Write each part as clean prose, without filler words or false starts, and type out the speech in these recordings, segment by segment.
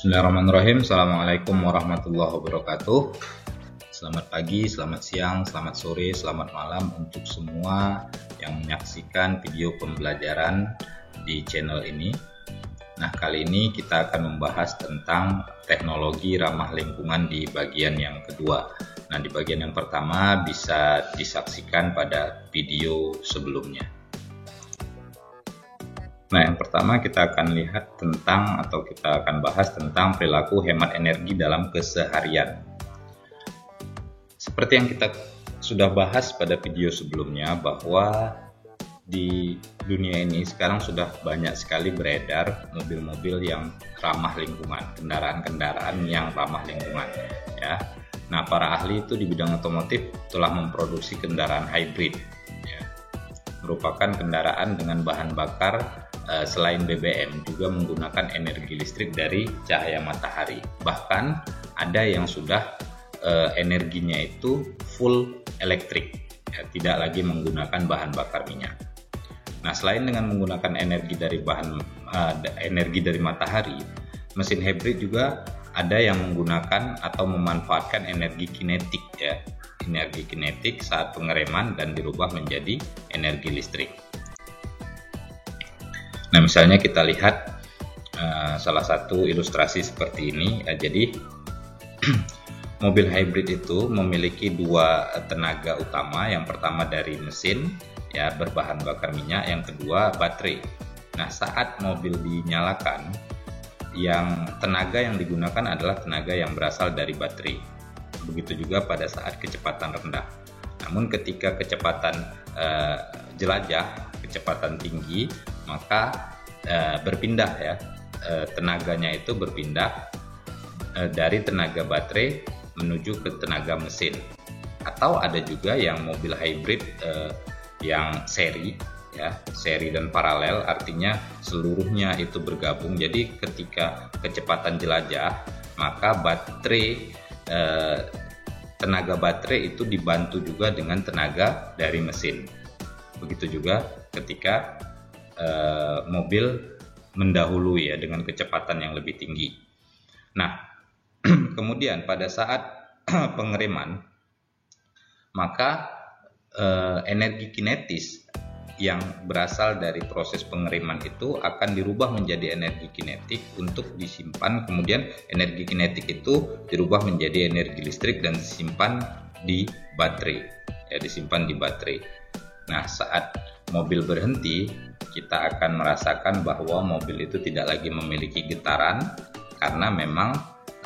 Bismillahirrahmanirrahim. Assalamualaikum warahmatullahi wabarakatuh. Selamat pagi, selamat siang, selamat sore, selamat malam untuk semua yang menyaksikan video pembelajaran di channel ini. Nah, kali ini kita akan membahas tentang teknologi ramah lingkungan di bagian yang kedua. Nah, di bagian yang pertama bisa disaksikan pada video sebelumnya. Nah, yang pertama kita akan lihat tentang atau kita akan bahas tentang perilaku hemat energi dalam keseharian. Seperti yang kita sudah bahas pada video sebelumnya, bahwa di dunia ini sekarang sudah banyak sekali beredar mobil-mobil yang ramah lingkungan, kendaraan-kendaraan yang ramah lingkungan, ya. Nah, para ahli itu di bidang otomotif telah memproduksi kendaraan hybrid, ya, merupakan kendaraan dengan bahan bakar selain BBM juga menggunakan energi listrik dari cahaya matahari. Bahkan ada yang sudah energinya itu full elektrik, ya, tidak lagi menggunakan bahan bakar minyak. Nah, selain dengan menggunakan energi dari matahari, mesin hybrid juga ada yang menggunakan atau memanfaatkan energi kinetik, ya, energi kinetik saat pengereman dan dirubah menjadi energi listrik. Nah, misalnya kita lihat salah satu ilustrasi seperti ini. Jadi mobil hybrid itu memiliki dua tenaga utama. Yang pertama dari mesin, ya, berbahan bakar minyak. Yang kedua baterai. Nah, saat mobil dinyalakan, yang tenaga yang digunakan adalah tenaga yang berasal dari baterai. Begitu juga pada saat kecepatan rendah. Namun ketika kecepatan jelajah, kecepatan tinggi, maka berpindah, ya, tenaganya itu berpindah dari tenaga baterai menuju ke tenaga mesin. Atau ada juga yang mobil hybrid yang seri, ya, seri dan paralel, artinya seluruhnya itu bergabung. Jadi ketika kecepatan jelajah, maka tenaga baterai itu dibantu juga dengan tenaga dari mesin. Begitu juga ketika mobil mendahului, ya, dengan kecepatan yang lebih tinggi. Nah, kemudian pada saat pengereman, maka energi kinetis yang berasal dari proses pengereman itu akan dirubah menjadi energi kinetik untuk disimpan. Kemudian energi kinetik itu dirubah menjadi energi listrik dan disimpan di baterai, ya, disimpan di baterai. Nah, saat mobil berhenti, kita akan merasakan bahwa mobil itu tidak lagi memiliki getaran karena memang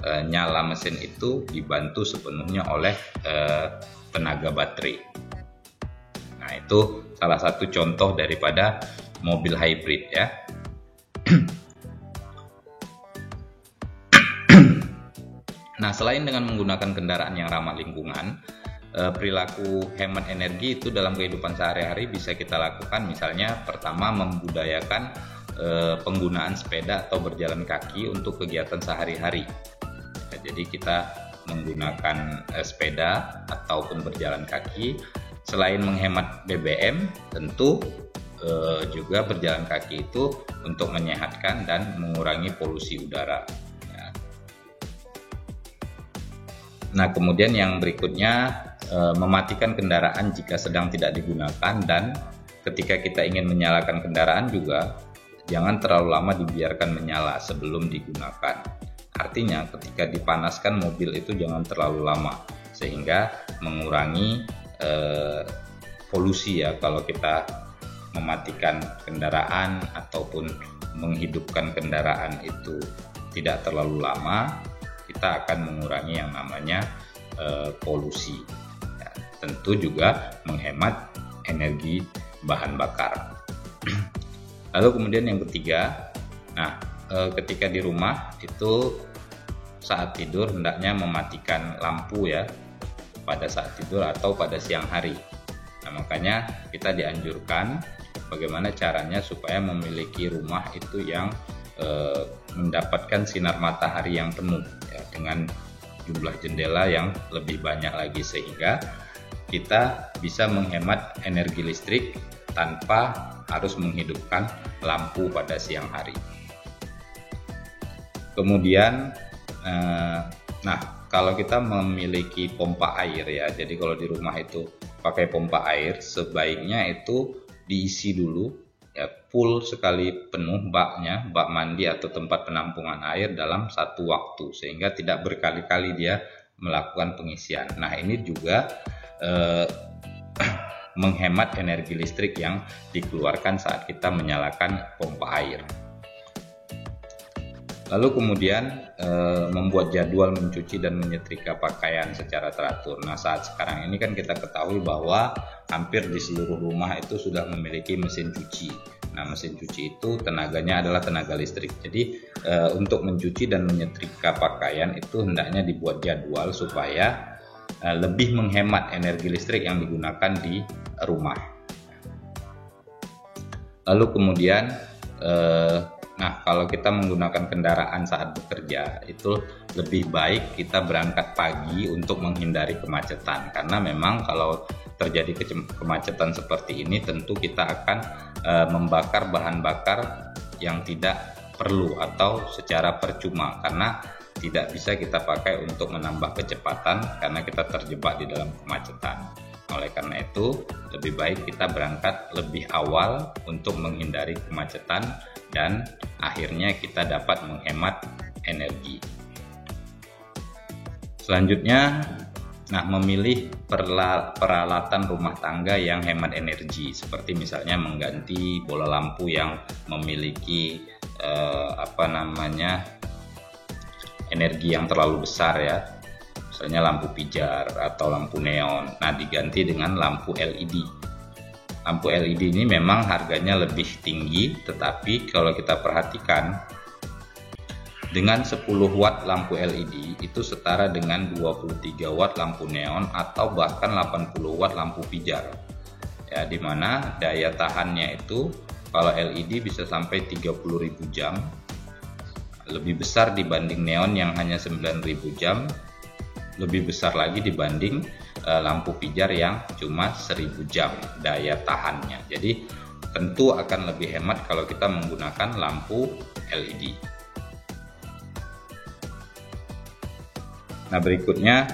nyala mesin itu dibantu sepenuhnya oleh tenaga baterai. Nah, itu salah satu contoh daripada mobil hybrid, ya. Nah, selain dengan menggunakan kendaraan yang ramah lingkungan, perilaku hemat energi itu dalam kehidupan sehari-hari bisa kita lakukan. Misalnya, pertama, membudayakan penggunaan sepeda atau berjalan kaki untuk kegiatan sehari-hari. Ya, jadi kita menggunakan sepeda ataupun berjalan kaki. Selain menghemat BBM, tentu juga berjalan kaki itu untuk menyehatkan dan mengurangi polusi udara. Nah, kemudian yang berikutnya, mematikan kendaraan jika sedang tidak digunakan, dan ketika kita ingin menyalakan kendaraan juga jangan terlalu lama dibiarkan menyala sebelum digunakan. Artinya ketika dipanaskan mobil itu jangan terlalu lama sehingga mengurangi polusi, ya. Kalau kita mematikan kendaraan ataupun menghidupkan kendaraan itu tidak terlalu lama, kita akan mengurangi yang namanya polusi, ya. Tentu juga menghemat energi bahan bakar. Lalu kemudian yang ketiga, nah, ketika di rumah itu saat tidur hendaknya mematikan lampu, ya, pada saat tidur atau pada siang hari. Nah, makanya kita dianjurkan bagaimana caranya supaya memiliki rumah itu yang mendapatkan sinar matahari yang penuh, ya, dengan jumlah jendela yang lebih banyak lagi, sehingga kita bisa menghemat energi listrik tanpa harus menghidupkan lampu pada siang hari. Kemudian nah, kalau kita memiliki pompa air ya, jadi kalau di rumah itu pakai pompa air, sebaiknya itu diisi dulu ya, full sekali penuh baknya, bak mandi atau tempat penampungan air dalam satu waktu, sehingga tidak berkali-kali dia melakukan pengisian. Nah, ini juga menghemat energi listrik yang dikeluarkan saat kita menyalakan pompa air. Lalu kemudian membuat jadwal mencuci dan menyetrika pakaian secara teratur. Nah, saat sekarang ini kan kita ketahui bahwa hampir di seluruh rumah itu sudah memiliki mesin cuci. Nah, mesin cuci itu tenaganya adalah tenaga listrik. Jadi untuk mencuci dan menyetrika pakaian itu hendaknya dibuat jadwal supaya lebih menghemat energi listrik yang digunakan di rumah. Lalu kemudian nah, kalau kita menggunakan kendaraan saat bekerja, itu lebih baik kita berangkat pagi untuk menghindari kemacetan. Karena memang kalau terjadi kemacetan seperti ini, tentu kita akan membakar bahan bakar yang tidak perlu atau secara percuma. Karena tidak bisa kita pakai untuk menambah kecepatan karena kita terjebak di dalam kemacetan. Oleh karena itu, lebih baik kita berangkat lebih awal untuk menghindari kemacetan dan akhirnya kita dapat menghemat energi. Selanjutnya, nah, memilih peralatan rumah tangga yang hemat energi, seperti misalnya mengganti bola lampu yang memiliki energi yang terlalu besar ya. Misalnya lampu pijar atau lampu neon. Nah, diganti dengan lampu LED. Lampu LED ini memang harganya lebih tinggi, tetapi kalau kita perhatikan dengan 10 watt lampu LED itu setara dengan 23 watt lampu neon atau bahkan 80 watt lampu pijar. Ya, dimana daya tahannya itu kalau LED bisa sampai 30.000 jam, lebih besar dibanding neon yang hanya 9.000 jam, lebih besar lagi dibanding lampu pijar yang cuma 1.000 jam daya tahannya. Jadi tentu akan lebih hemat kalau kita menggunakan lampu LED. Nah, berikutnya,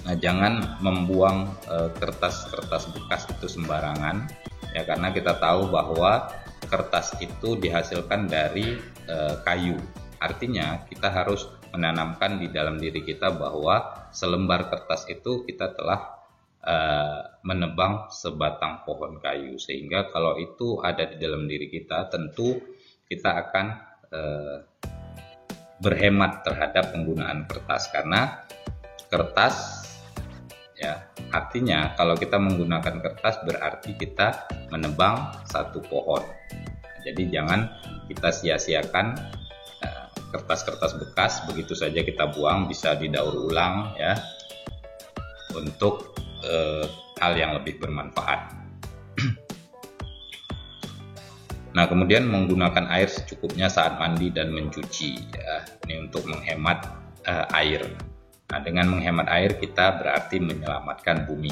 nah, jangan membuang kertas-kertas bekas itu sembarangan ya, karena kita tahu bahwa kertas itu dihasilkan dari kayu. Artinya kita harus menanamkan di dalam diri kita bahwa selembar kertas itu kita telah menebang sebatang pohon kayu, sehingga kalau itu ada di dalam diri kita, tentu kita akan berhemat terhadap penggunaan kertas. Karena kertas ya, artinya kalau kita menggunakan kertas berarti kita menebang satu pohon. Jadi jangan kita sia-siakan kertas-kertas bekas begitu saja kita buang, bisa didaur ulang ya untuk hal yang lebih bermanfaat. Nah, kemudian menggunakan air secukupnya saat mandi dan mencuci ya. Ini untuk menghemat air. Nah, dengan menghemat air kita berarti menyelamatkan bumi.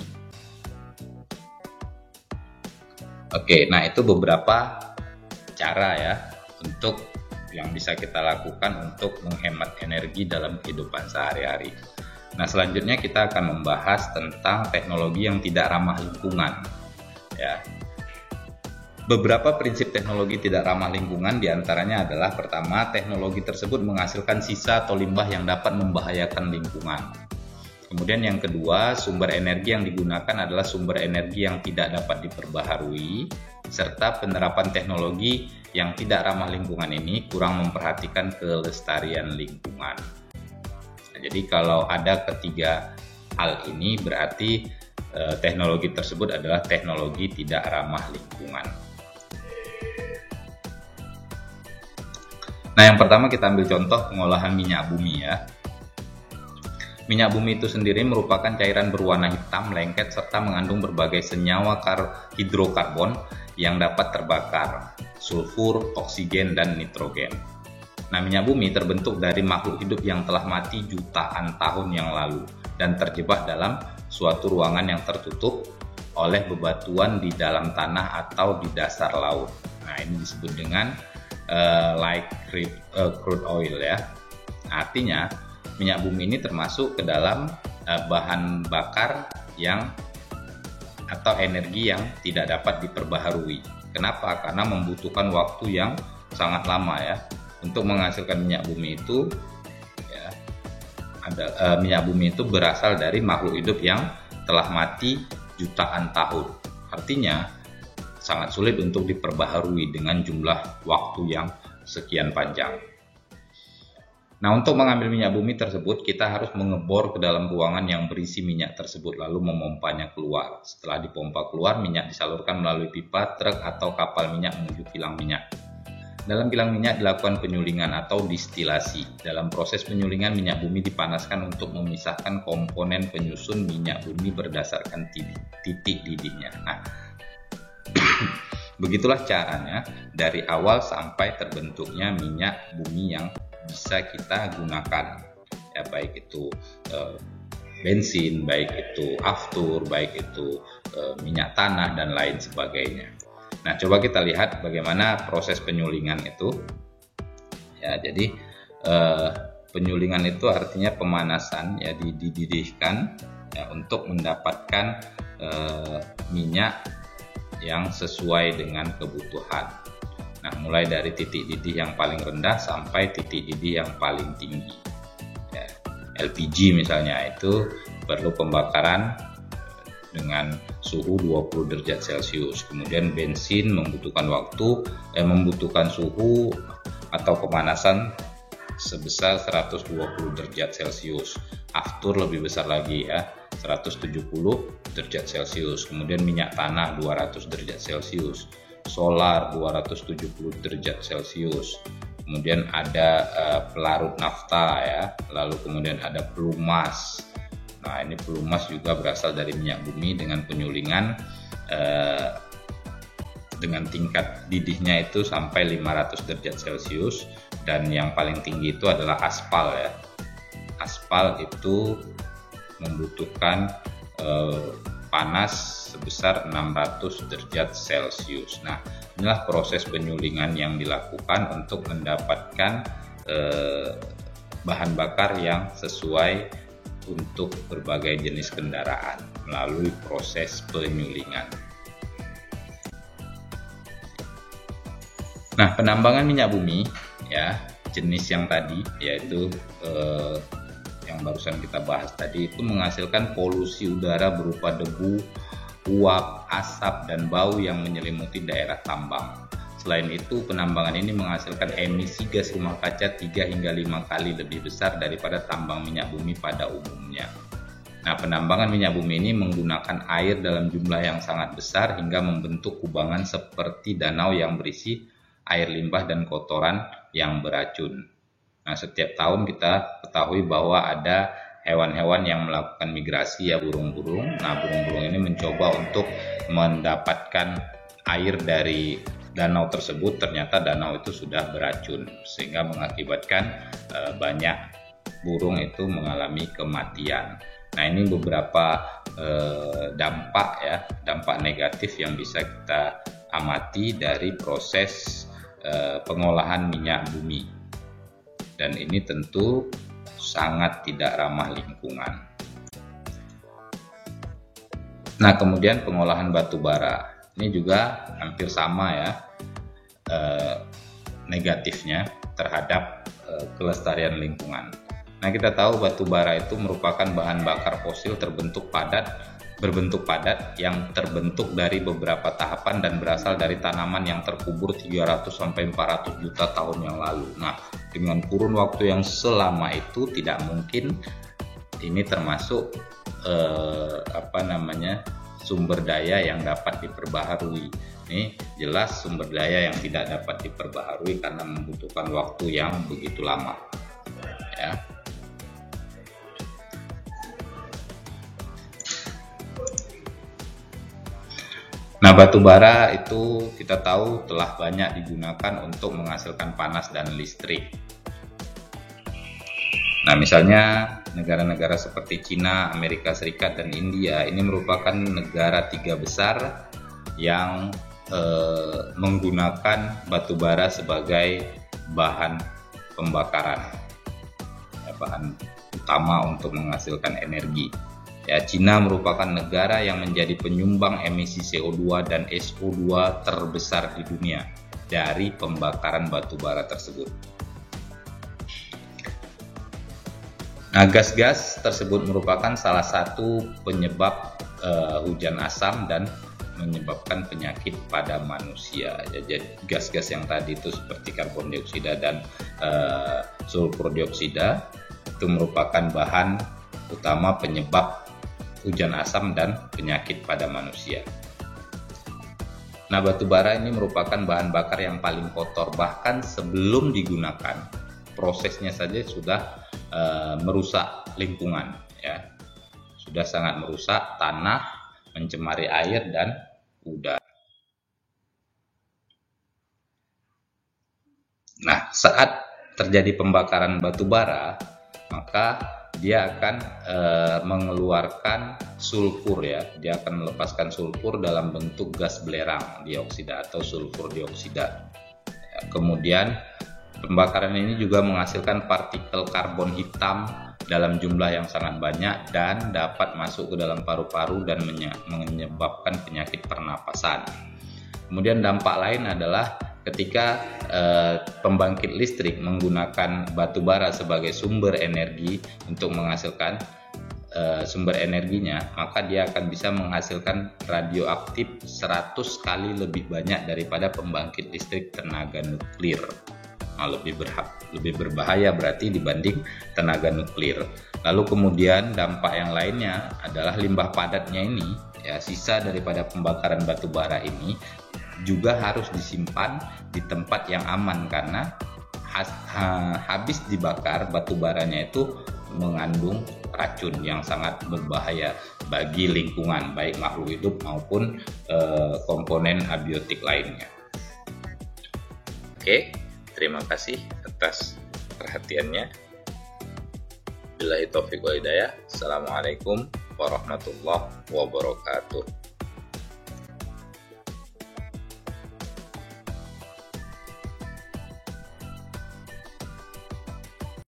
Oke, nah itu beberapa cara ya untuk yang bisa kita lakukan untuk menghemat energi dalam kehidupan sehari-hari. Nah, selanjutnya kita akan membahas tentang teknologi yang tidak ramah lingkungan. Ya. Beberapa prinsip teknologi tidak ramah lingkungan diantaranya adalah: pertama, teknologi tersebut menghasilkan sisa atau limbah yang dapat membahayakan lingkungan. Kemudian yang kedua, sumber energi yang digunakan adalah sumber energi yang tidak dapat diperbaharui, serta penerapan teknologi yang tidak ramah lingkungan ini kurang memperhatikan kelestarian lingkungan. Nah, jadi kalau ada ketiga hal ini berarti teknologi tersebut adalah teknologi tidak ramah lingkungan. Nah, yang pertama kita ambil contoh pengolahan minyak bumi ya. Minyak bumi itu sendiri merupakan cairan berwarna hitam, lengket, serta mengandung berbagai senyawa hidrokarbon yang dapat terbakar, sulfur, oksigen, dan nitrogen. Nah, minyak bumi terbentuk dari makhluk hidup yang telah mati jutaan tahun yang lalu dan terjebak dalam suatu ruangan yang tertutup oleh bebatuan di dalam tanah atau di dasar laut. Nah, ini disebut dengan like crude oil ya. Artinya minyak bumi ini termasuk ke dalam bahan bakar yang atau energi yang tidak dapat diperbaharui. Kenapa? Karena membutuhkan waktu yang sangat lama ya untuk menghasilkan minyak bumi itu. Ya, minyak bumi itu berasal dari makhluk hidup yang telah mati jutaan tahun. Artinya sangat sulit untuk diperbaharui dengan jumlah waktu yang sekian panjang. Nah, untuk mengambil minyak bumi tersebut, kita harus mengebor ke dalam ruangan yang berisi minyak tersebut, lalu memompanya keluar. Setelah dipompa keluar, minyak disalurkan melalui pipa, truk, atau kapal minyak menuju kilang minyak. Dalam kilang minyak dilakukan penyulingan atau distilasi. Dalam proses penyulingan, minyak bumi dipanaskan untuk memisahkan komponen penyusun minyak bumi berdasarkan titik didihnya. Nah, begitulah caranya dari awal sampai terbentuknya minyak bumi yang bisa kita gunakan. Ya, baik itu bensin, baik itu aftur, baik itu minyak tanah dan lain sebagainya. Nah, coba kita lihat bagaimana proses penyulingan itu. Ya, jadi penyulingan itu artinya pemanasan, ya, dididihkan ya, untuk mendapatkan minyak yang sesuai dengan kebutuhan. Nah, mulai dari titik didih yang paling rendah sampai titik didih yang paling tinggi. Ya, LPG misalnya itu perlu pembakaran dengan suhu 20 derajat Celcius. Kemudian bensin membutuhkan suhu atau pemanasan sebesar 120 derajat Celcius. Aftur lebih besar lagi ya, 170 derajat Celcius. Kemudian minyak tanah 200 derajat Celcius. Solar 270 derajat Celcius. Kemudian ada pelarut nafta ya, lalu kemudian ada pelumas. Nah, ini pelumas juga berasal dari minyak bumi dengan penyulingan dengan tingkat didihnya itu sampai 500 derajat Celcius, dan yang paling tinggi itu adalah aspal ya. Aspal itu membutuhkan panas sebesar 600 derajat Celcius. Nah, inilah proses penyulingan yang dilakukan untuk mendapatkan bahan bakar yang sesuai untuk berbagai jenis kendaraan melalui proses penyulingan. Nah, penambangan minyak bumi ya, jenis yang tadi yaitu yang barusan kita bahas tadi itu menghasilkan polusi udara berupa debu, uap, asap, dan bau yang menyelimuti daerah tambang. Selain itu, penambangan ini menghasilkan emisi gas rumah kaca 3 hingga 5 kali lebih besar daripada tambang minyak bumi pada umumnya. Nah, penambangan minyak bumi ini menggunakan air dalam jumlah yang sangat besar hingga membentuk kubangan seperti danau yang berisi air limbah dan kotoran yang beracun. Nah, setiap tahun kita ketahui bahwa ada hewan-hewan yang melakukan migrasi ya, burung-burung. Nah, burung-burung ini mencoba untuk mendapatkan air dari danau tersebut. Ternyata danau itu sudah beracun sehingga mengakibatkan banyak burung itu mengalami kematian. Nah, ini beberapa dampak negatif yang bisa kita amati dari proses pengolahan minyak bumi, dan ini tentu sangat tidak ramah lingkungan. Nah, kemudian pengolahan batu bara ini juga hampir sama ya negatifnya terhadap kelestarian lingkungan. Nah, kita tahu batu bara itu merupakan bahan bakar fosil berbentuk padat yang terbentuk dari beberapa tahapan dan berasal dari tanaman yang terkubur 300-400 juta tahun yang lalu. Nah, dengan kurun waktu yang selama itu tidak mungkin ini termasuk sumber daya yang dapat diperbaharui. Ini jelas sumber daya yang tidak dapat diperbaharui karena membutuhkan waktu yang begitu lama. Ya. Nah, batu bara itu kita tahu telah banyak digunakan untuk menghasilkan panas dan listrik. Nah, misalnya negara-negara seperti Cina, Amerika Serikat, dan India ini merupakan negara 3 besar yang menggunakan batu bara sebagai bahan pembakaran, ya, bahan utama untuk menghasilkan energi. Ya, Cina merupakan negara yang menjadi penyumbang emisi CO2 dan SO2 terbesar di dunia dari pembakaran batu bara tersebut. Nah, gas-gas tersebut merupakan salah satu penyebab hujan asam dan menyebabkan penyakit pada manusia. Jadi gas-gas yang tadi itu seperti karbon dioksida dan sulfur dioksida itu merupakan bahan utama penyebab hujan asam dan penyakit pada manusia. Nah, batu bara ini merupakan bahan bakar yang paling kotor, bahkan sebelum digunakan prosesnya saja sudah merusak lingkungan, ya, sudah sangat merusak tanah, mencemari air dan udara. Nah, saat terjadi pembakaran batu bara, maka dia akan mengeluarkan sulfur, ya, dia akan melepaskan sulfur dalam bentuk gas belerang dioksida atau sulfur dioksida. Ya, kemudian pembakaran ini juga menghasilkan partikel karbon hitam dalam jumlah yang sangat banyak dan dapat masuk ke dalam paru-paru dan menyebabkan penyakit pernapasan. Kemudian dampak lain adalah ketika pembangkit listrik menggunakan batu bara sebagai sumber energi untuk menghasilkan sumber energinya, maka dia akan bisa menghasilkan radioaktif 100 kali lebih banyak daripada pembangkit listrik tenaga nuklir. Lebih berbahaya berarti dibanding tenaga nuklir. Lalu kemudian dampak yang lainnya adalah limbah padatnya ini, ya, sisa daripada pembakaran batu bara ini juga harus disimpan di tempat yang aman karena habis dibakar batu baranya itu mengandung racun yang sangat berbahaya bagi lingkungan, baik makhluk hidup maupun komponen abiotik lainnya. Oke. Terima kasih atas perhatiannya. Billahi taufiq wal hidayah. Assalamualaikum warahmatullahi wabarakatuh.